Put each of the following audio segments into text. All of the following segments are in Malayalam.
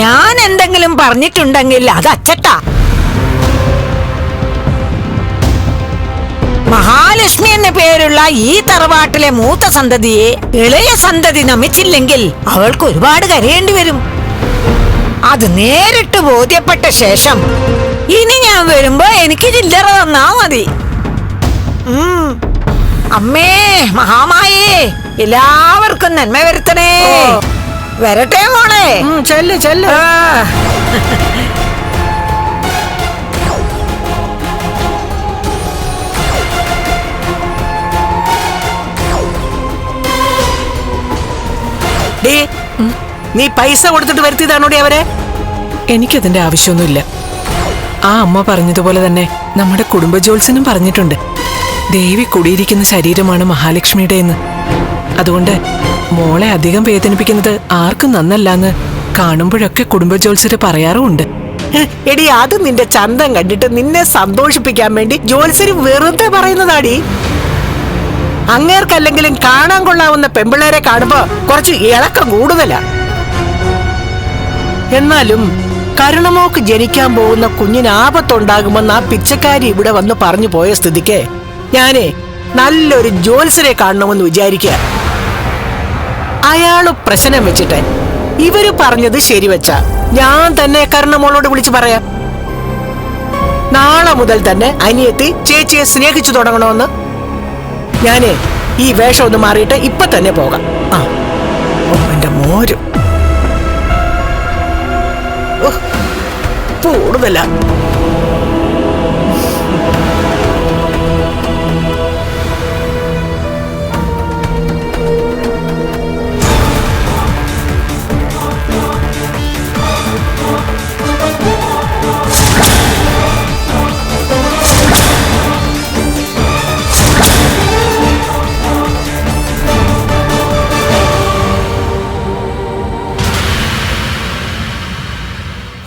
ഞാൻ എന്തെങ്കിലും പറഞ്ഞിട്ടുണ്ടെങ്കിൽ അത് അച്ചട്ടാ. മഹാലക്ഷ്മി എന്ന പേരുള്ള ഈ തറവാട്ടിലെ മൂത്ത സന്തതിയെ ഇളയ സന്തതി നമിച്ചില്ലെങ്കിൽ അവൾക്ക് ഒരുപാട് കരയേണ്ടി വരും. അത് നേരിട്ട് ബോധ്യപ്പെട്ട ശേഷം ഇനി ഞാൻ വരുമ്പോ എനിക്ക് ചില്ലറ തന്നാ മതി. അമ്മേ മഹാമായേ, എല്ലാവർക്കും നന്മ വരുത്തണേ. വരട്ടെ മോളെ. ചെല്ല് ചെല്ല്. നീ പൈസ കൊടുത്തിട്ട് വരുത്തിയതാണോടി അവരെ? എനിക്കതിന്റെ ആവശ്യമൊന്നുമില്ല. ആ അമ്മ പറഞ്ഞതുപോലെ തന്നെ നമ്മുടെ കുടുംബ ജോത്സ്യനും പറഞ്ഞിട്ടുണ്ട്, ദേവി കുടിയിരിക്കുന്ന ശരീരമാണ് മഹാലക്ഷ്മിയുടെ എന്ന്. അതുകൊണ്ട് മോളെ അധികം വേദനിപ്പിക്കുന്നത് ആർക്കും നന്നല്ലാന്ന് കാണുമ്പോഴൊക്കെ കുടുംബ ജോത്സ്യര് പറയാറുമുണ്ട്. എടി, അത് നിന്റെ ചന്തം കണ്ടിട്ട് നിന്നെ സന്തോഷിപ്പിക്കാൻ വേണ്ടി ജോത്സ്യര് വെറുതെ പറയുന്നതാടി. അങ്ങേർക്കല്ലെങ്കിലും കാണാൻ കൊള്ളാവുന്ന പെമ്പിള്ളേരെ കാണുമ്പോ കുറച്ച് ഇളക്കം കൂടുതലാ. എന്നാലും കരുണമോക്ക് ജനിക്കാൻ പോകുന്ന കുഞ്ഞിന് ആപത്തുണ്ടാകുമെന്ന് ആ പിച്ചക്കാരി ഇവിടെ വന്ന് പറഞ്ഞു പോയ സ്ഥിതിക്ക് ഞാനേ നല്ലൊരു ജോത്സ്യരെ കാണണമെന്ന് വിചാരിക്കുക. അയാള് പ്രശ്നം വെച്ചിട്ട് ഇവര് പറഞ്ഞത് ശരിവെച്ച ഞാൻ തന്നെ കരുണമോളോട് വിളിച്ചു പറയാം. നാളെ മുതൽ തന്നെ അനിയത്തി ചേച്ചിയെ സ്നേഹിച്ചു തുടങ്ങണമെന്ന്. ഞാനേ ഈ വേഷം ഒന്ന് മാറിയിട്ട് ഇപ്പൊ തന്നെ പോകാം. എന്റെ മോരും കൂടുതല.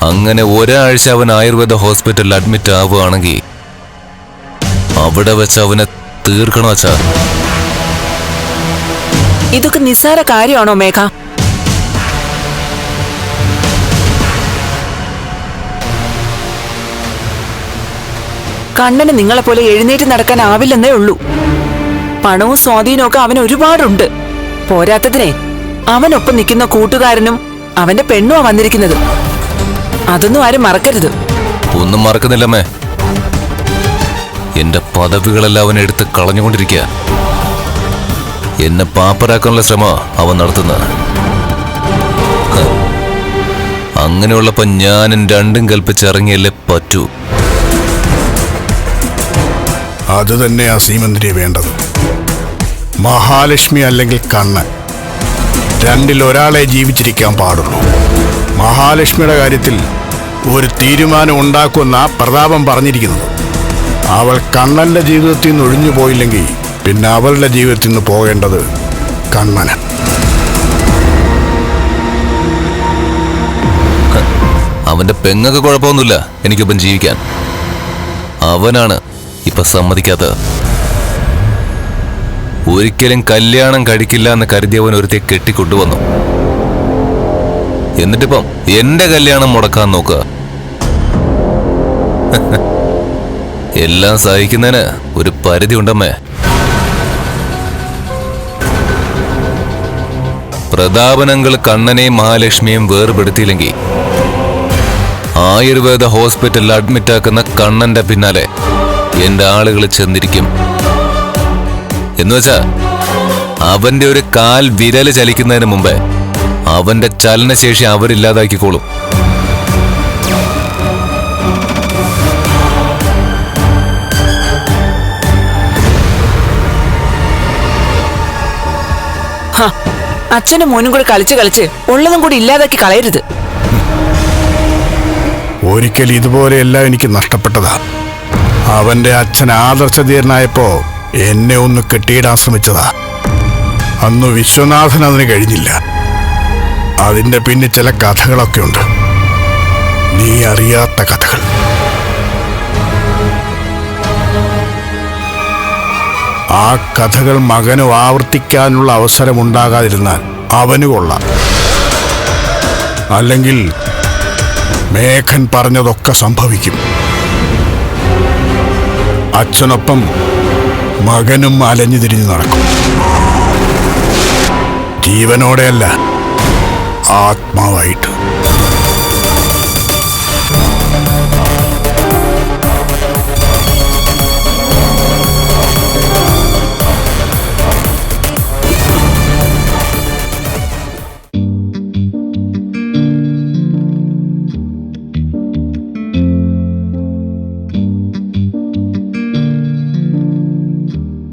അങ്ങനെ ഒരാഴ്ച അവൻ ആയുർവേദ ഹോസ്പിറ്റലിൽ അഡ്മിറ്റ് ആവുകയാണെങ്കിൽ അവിടെ വെച്ച് അവനെ തീർക്കണോ അച്ഛാ? ഇതൊക്കെ നിസ്സാര കാര്യമാണോ മേഘ? കണ്ണന് നിങ്ങളെപ്പോലെ എഴുന്നേറ്റ് നടക്കാനാവില്ലെന്നേ ഉള്ളൂ. പണവും സ്വാധീനവും ഒക്കെ അവന് ഒരുപാടുണ്ട്. പോരാത്തതിനെ അവനൊപ്പം നിൽക്കുന്ന കൂട്ടുകാരനും അവന്റെ പെണ്ണുമാ വന്നിരിക്കുന്നത്. അതൊന്നും ആരും മറക്കരുത്. ഒന്നും മറക്കുന്നില്ലമ്മേ. എന്റെ പദവികളെല്ലാം അവൻ എടുത്ത് കളഞ്ഞുകൊണ്ടിരിക്കുക. എന്നെ പാപ്പരാക്കാനുള്ള ശ്രമ അവൻ നടത്തുന്നത്. അങ്ങനെയുള്ളപ്പോ ഞാനും രണ്ടും കൽപ്പിച്ചിറങ്ങിയല്ലേ പറ്റൂ. അത് തന്നെയാ സീമന്തിരി വേണ്ടത്. മഹാലക്ഷ്മി അല്ലെങ്കിൽ കണ്ണൻ, രണ്ടിൽ ഒരാളെ ജീവിച്ചിരിക്കാൻ പാടുള്ളൂ. മഹാലക്ഷ്മിയുടെ കാര്യത്തിൽ ഒരു തീരുമാനം ഉണ്ടാക്കുമെന്ന പ്രതാപം പറഞ്ഞിരിക്കുന്നത്. അവൾ കണ്ണന്റെ ജീവിതത്തിൽ നിന്ന് ഒഴിഞ്ഞു പോയില്ലെങ്കിൽ പിന്നെ അവളുടെ ജീവിതത്തിൽ നിന്ന് പോകേണ്ടത് കണ്ണന്. അവന്റെ പെങ്ങൊക്കെ കുഴപ്പമൊന്നുമില്ല എനിക്കൊപ്പം ജീവിക്കാൻ. അവനാണ് ഇപ്പൊ സമ്മതിക്കാത്തത്. ഒരിക്കലും കല്യാണം കഴിക്കില്ല എന്ന് കരുതിയവൻ ഒരുത്തെ കെട്ടിക്കൊണ്ടുവന്നു. എന്നിട്ടിപ്പം എന്റെ കല്യാണം മുടക്കാൻ നോക്കുക. എല്ലാം സഹിക്കുന്നതിന് ഒരു പരിധി ഉണ്ടമ്മേ. പ്രതാപനങ്ങൾ കണ്ണനെയും മഹാലക്ഷ്മിയും വേർപെടുത്തിയില്ലെങ്കിൽ ആയുർവേദ ഹോസ്പിറ്റലിൽ അഡ്മിറ്റാക്കുന്ന കണ്ണന്റെ പിന്നാലെ എന്റെ ആളുകൾ ചെന്നിരിക്കും. എന്നുവെച്ചാ അവന്റെ ഒരു കാൽ വിരല് ചലിക്കുന്നതിന് മുമ്പേ അവന്റെ ചലനശേഷി അവരില്ലാതാക്കിക്കോളും. അച്ഛനും മോനും കൂടി കളിച്ച് ഉള്ളതും കൂടി ഇല്ലാതാക്കി കളയരുത്. ഒരിക്കൽ ഇതുപോലെയെല്ലാം എനിക്ക് നഷ്ടപ്പെട്ടതാ. അവന്റെ അച്ഛൻ ആദർശധീരനായപ്പോ എന്നെ ഒന്ന് കെട്ടിയിടാൻ ശ്രമിച്ചതാ. അന്ന് വിശ്വനാഥൻ അതിന് കഴിഞ്ഞില്ല. അതിന്റെ പിന്നെ ചില കഥകളൊക്കെ ഉണ്ട്, നീ അറിയാത്ത കഥകൾ. ആ കഥകൾ മകന് ആവർത്തിക്കാനുള്ള അവസരമുണ്ടാകാതിരുന്നാൽ അവന് കൊള്ളാം. അല്ലെങ്കിൽ മേഘൻ പറഞ്ഞതൊക്കെ സംഭവിക്കും. അച്ഛനൊപ്പം മകനും അലഞ്ഞു തിരിഞ്ഞു നടക്കും. ജീവനോടെയല്ല, ആത്മാവായിട്ട്.